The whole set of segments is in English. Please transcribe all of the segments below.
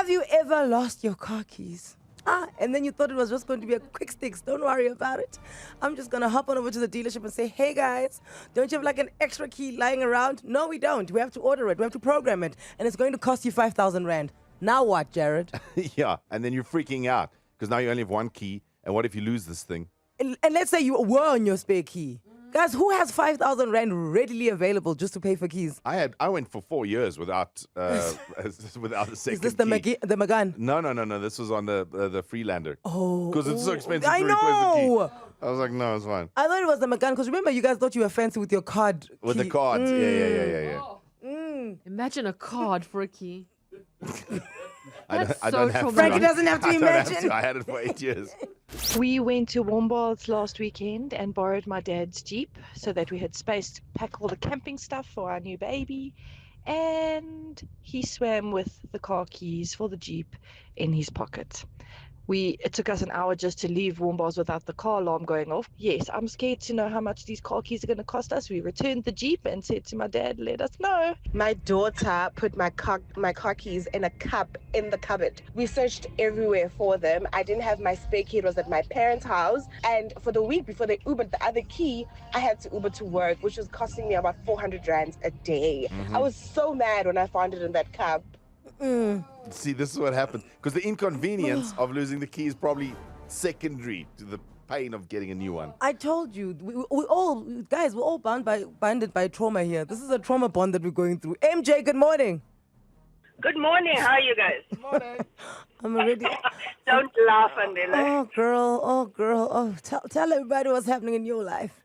Have you ever lost your car keys? And then you thought it was just going to be a quick fix. Don't worry about it. I'm just going to hop on over to the dealership and say, hey guys, don't you have like an extra key lying around? No, we don't. We have to order it. We have to program it. And it's going to cost you 5,000 Rand. Now what, Jared? Yeah, and then you're freaking out because now you only have one key. And what if you lose this thing? And let's say you were on your spare key. Guys, who has 5,000 Rand readily available just to pay for keys? I went for 4 years without without a second Is this the key. the Magan? No. This was on the Freelander. Oh. Because it's so expensive I to replace the key. know. I was like, no, it's fine. I thought it was the Magan because remember you guys thought you were fancy with your card With key. the cards. Yeah. Imagine a card for a key. I That's don't so have to. Frankie doesn't have to I don't have imagine. to. I had it for 8 years. We went to Warmbaths last weekend and borrowed my dad's Jeep so that we had space to pack all the camping stuff for our new baby. And he swam with the car keys for the Jeep in his pocket. It took us an hour just to leave Warmbaths without the car alarm going off. Yes, I'm scared to know how much these car keys are going to cost us. We returned the Jeep and said to my dad, let us know. My daughter put my car keys in a cup in the cupboard. We searched everywhere for them. I didn't have my spare key. It was at my parents' house. And for the week before they Ubered the other key, I had to Uber to work, which was costing me about 400 Rand a day. I was so mad when I found it in that cup. See, this is what happened. Because the inconvenience of losing the key is probably secondary to the pain of getting a new one. I told you, we all, guys, we're all bonded by trauma here. This is a trauma bond that we're going through. MJ, good morning. Good morning. How are you guys? Good morning. I'm already. Don't laugh, Anele. Oh, girl. Oh, tell everybody what's happening in your life.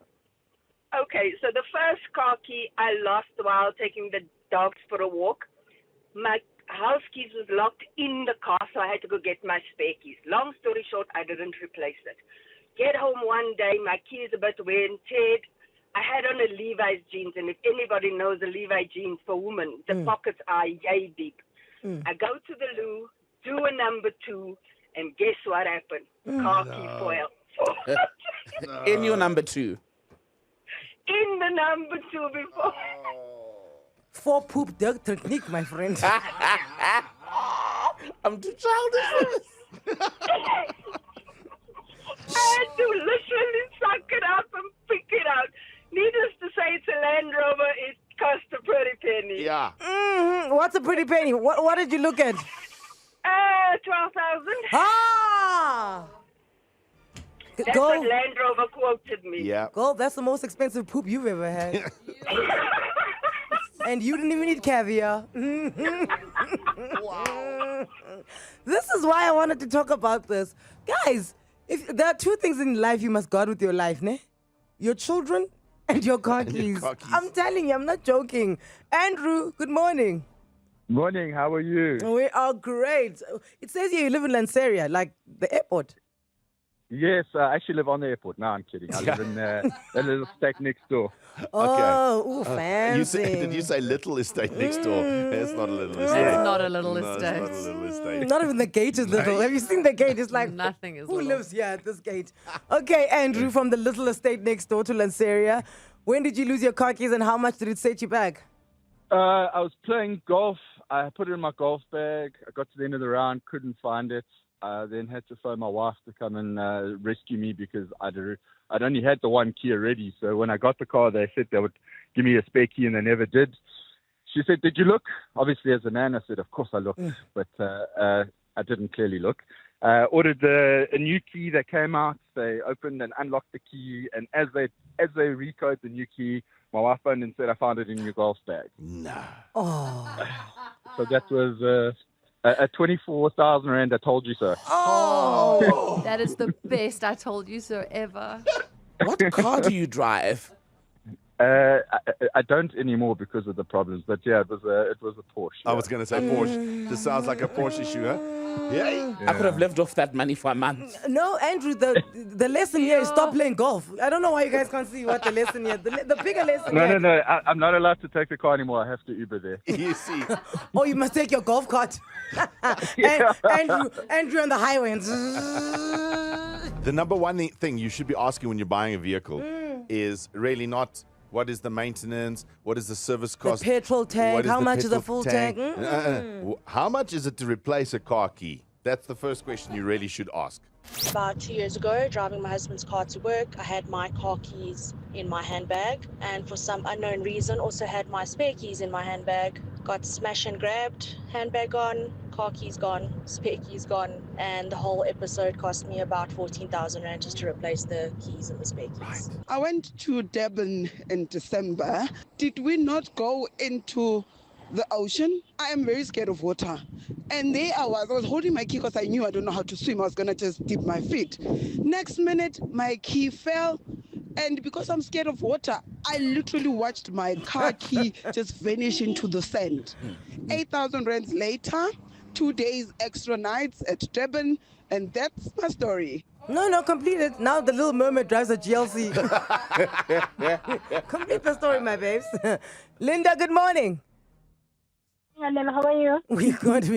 Okay, so the first car key I lost while taking the dogs for a walk. My house keys was locked in the car, so I had to go get my spare keys. Long story short, I didn't replace it. Get home one day, my key is a bit wear and teared. I had on a Levi's jeans, and if anybody knows the Levi jeans for women, the pockets are yay deep. I go to the loo, do a number 2, and guess what happened? Car key foil. In your number 2. In the number 2 before. For poop dog technique, my friend. I'm too childish for this. I had to literally suck it up and pick it out. Needless to say, it's a Land Rover. It cost a pretty penny. Yeah. What's a pretty penny? What did you look at? 12,000. Ah! That's Go. what Land Rover quoted me. Yeah. Girl, that's the most expensive poop you've ever had. And you didn't even eat caviar. Wow. This is why I wanted to talk about this. Guys, if there are 2 things in life you must guard with your life, ne? Your children and your car keys. I'm telling you, I'm not joking. Andrew, good morning. Morning, how are you? We are great. It says here you live in Lanseria, like the airport. Yes, I actually live on the airport. No, I'm kidding. I live in a little estate next door. Oh, ooh, fancy. Did you say little estate next door? It's not a little estate. It's not a little No, estate. it's not a little estate. Not even the gate is little. Have you seen the gate? It's like, Nothing is who little. lives here at this gate? Okay, Andrew, from the little estate next door to Lanseria. When did you lose your car keys and how much did it set you back? I was playing golf. I put it in my golf bag. I got to the end of the round, couldn't find it. Then had to phone my wife to come and rescue me because I'd only had the one key already. So when I got the car, they said they would give me a spare key, and they never did. She said, did you look? Obviously, as a man, I said, of course I looked, but I didn't clearly look. Ordered a new key that came out. They opened and unlocked the key, and as they recode the new key, my wife phoned and said, I found it in your golf bag. No. Oh. So that was a 24,000 Rand, I told you so. Oh. That is the best I told you so ever. What car do you drive? I don't anymore because of the problems, but yeah, it was a Porsche. I was going to say Porsche. This sounds like a Porsche issue, huh? Yeah. I could have lived off that money for a month. No, Andrew, the lesson here is stop playing golf. I don't know why you guys can't see what the lesson here. The bigger lesson here. No, I'm not allowed to take the car anymore. I have to Uber there. You see. Oh, you must take your golf cart. Yeah. Andrew on the highway. The number one thing you should be asking when you're buying a vehicle is really not What is the maintenance? What is the service The cost? petrol tank. What How the much is a petrol full tank? How much is it to replace a car key? That's the first question you really should ask. About 2 years ago, driving my husband's car to work, I had my car keys in my handbag, and for some unknown reason, also had my spare keys in my handbag. Got smashed and grabbed, handbag gone, car keys gone, spare keys gone, and the whole episode cost me about 14,000 Rand just to replace the keys and the spare keys. I went to Durban in December. Did we not go into the ocean? I am very scared of water. And there I was holding my key because I knew I don't know how to swim. I was going to just dip my feet. Next minute, my key fell. And because I'm scared of water, I literally watched my car key just vanish into the sand. 8,000 rands later, 2 days extra nights at Durban, and that's my story. No, completed. Now the little mermaid drives a GLC. Complete the story, my babes. Linda, good morning. And then how are you? We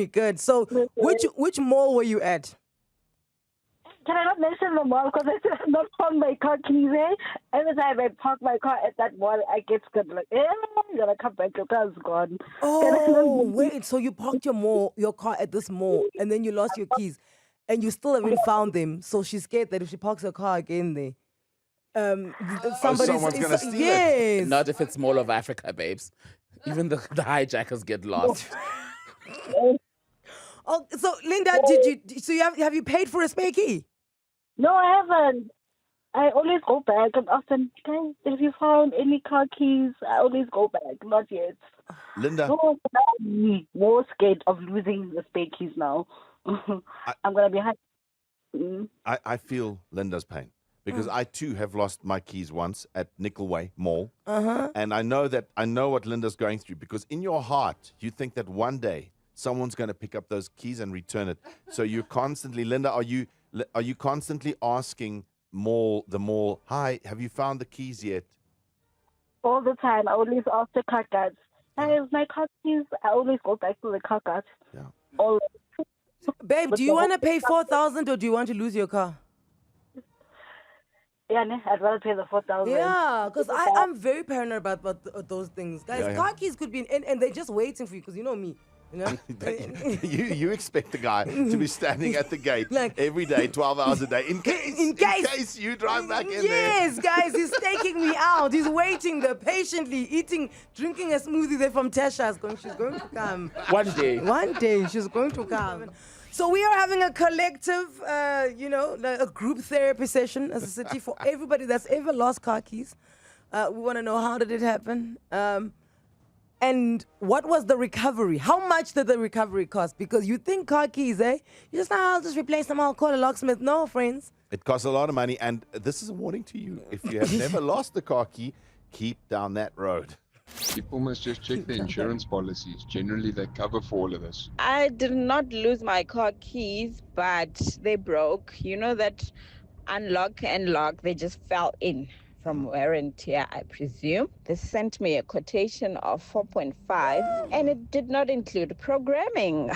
good. So, which mall were you at? Can I not mention the mall because I have not found my car keys there? Every time I park my car at that mall, I get scared like, I'm gonna come back, your car's gone. Oh, wait. So you parked your car at this mall, and then you lost your keys, and you still haven't found them. So she's scared that if she parks her car again there, someone's gonna steal it. Yes. Not if it's Mall of Africa, babes. Even the hijackers get lost. Oh, so Linda, have you paid for a spare key? No, I haven't. I always go back and often, guys, if you found any car keys, I always go back. Not yet. Linda. No, I'm more scared of losing the spare keys now. I'm going to be happy. I feel Linda's pain because I too have lost my keys once at Nickelway Mall. And I know what Linda's going through because in your heart, you think that one day someone's going to pick up those keys and return it. So you're constantly, Linda, are you constantly asking the mall, hi, have you found the keys yet? All the time. I always ask the car guards, guys, my car keys. I always go back to the car guards. Yeah. Always. Babe, do you want to pay 4,000 or do you want to lose your car? Yeah, I'd rather pay the 4,000. Yeah, because I'm very paranoid about those things. Guys, Yeah. car keys could be, and they're just waiting for you because you know me. You know? you expect the guy to be standing at the gate Like- every day, 12 hours a day, in case you drive back in there. Yes, guys, he's taking me out. He's waiting there patiently, drinking a smoothie there from Tasha. She's going to come. One day. One day she's going to come. So we are having a collective, a group therapy session as a city for everybody that's ever lost car keys. We want to know, how did it happen? And what was the recovery? How much did the recovery cost? Because you think car keys, You just, I'll just replace them, I'll call a locksmith. No, friends. It costs a lot of money, and this is a warning to you. If you have never lost a car key, keep down that road. People must just check the insurance policies. Generally, they cover for all of this. I did not lose my car keys, but they broke. You know that unlock and lock, they just fell in from wear and tear, I presume. They sent me a quotation of 4.5, and it did not include programming.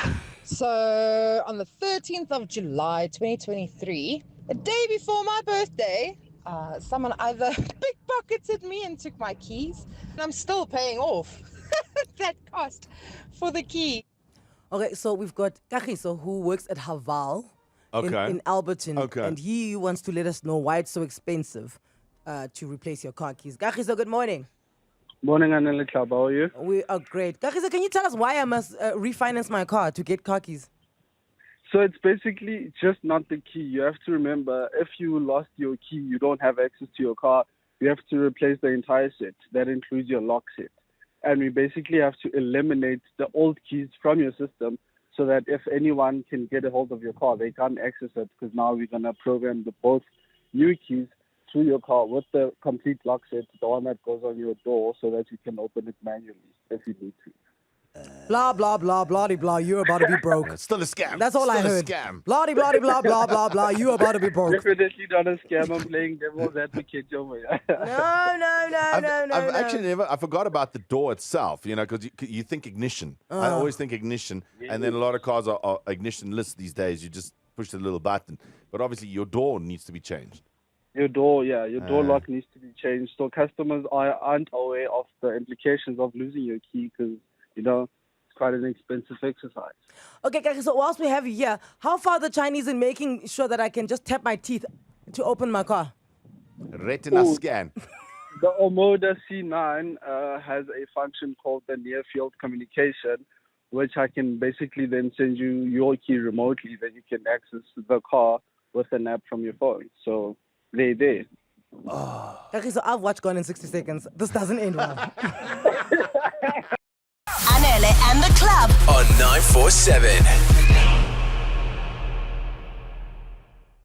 So on the 13th of July 2023, the day before my birthday, someone either pickpocketed me and took my keys, and I'm still paying off that cost for the key. Okay, so we've got Kagiso, who works at Haval in Alberton. Okay. And he wants to let us know why it's so expensive to replace your car keys. Kagiso, good morning. Morning, Anele and The Club. How are you? We are great. Kagiso, can you tell us why I must refinance my car to get car keys? So it's basically just not the key. You have to remember, if you lost your key, you don't have access to your car, you have to replace the entire set. That includes your lock set. And we basically have to eliminate the old keys from your system so that if anyone can get a hold of your car, they can't access it, because now we're going to program both new keys to your car with the complete lock set, the one that goes on your door, so that you can open it manually if you need to. Blah, blah, blah, blah, blah, you're about to be broke. It's still a scam. That's all I heard. Still a scam. Blah, blah, blah, blah, blah, blah, you're about to be broke. Definitely not a scam. I'm playing devil's advocate over here. No. Actually I forgot about the door itself, because you think ignition. I always think ignition, and then a lot of cars are ignition-less these days. You just push the little button. But obviously your door needs to be changed. Your door lock needs to be changed. So customers aren't aware of the implications of losing your key because, it's quite an expensive exercise. Okay, Kaki, so whilst we have you here, how far are the Chinese in making sure that I can just tap my teeth to open my car? Retina scan. The Omoda C9 has a function called the near field communication, which I can basically then send you your key remotely, then you can access the car with an app from your phone. So they're there. Okay, so I've watched Gone in 60 Seconds. This doesn't end well. Anele and The Club on 947.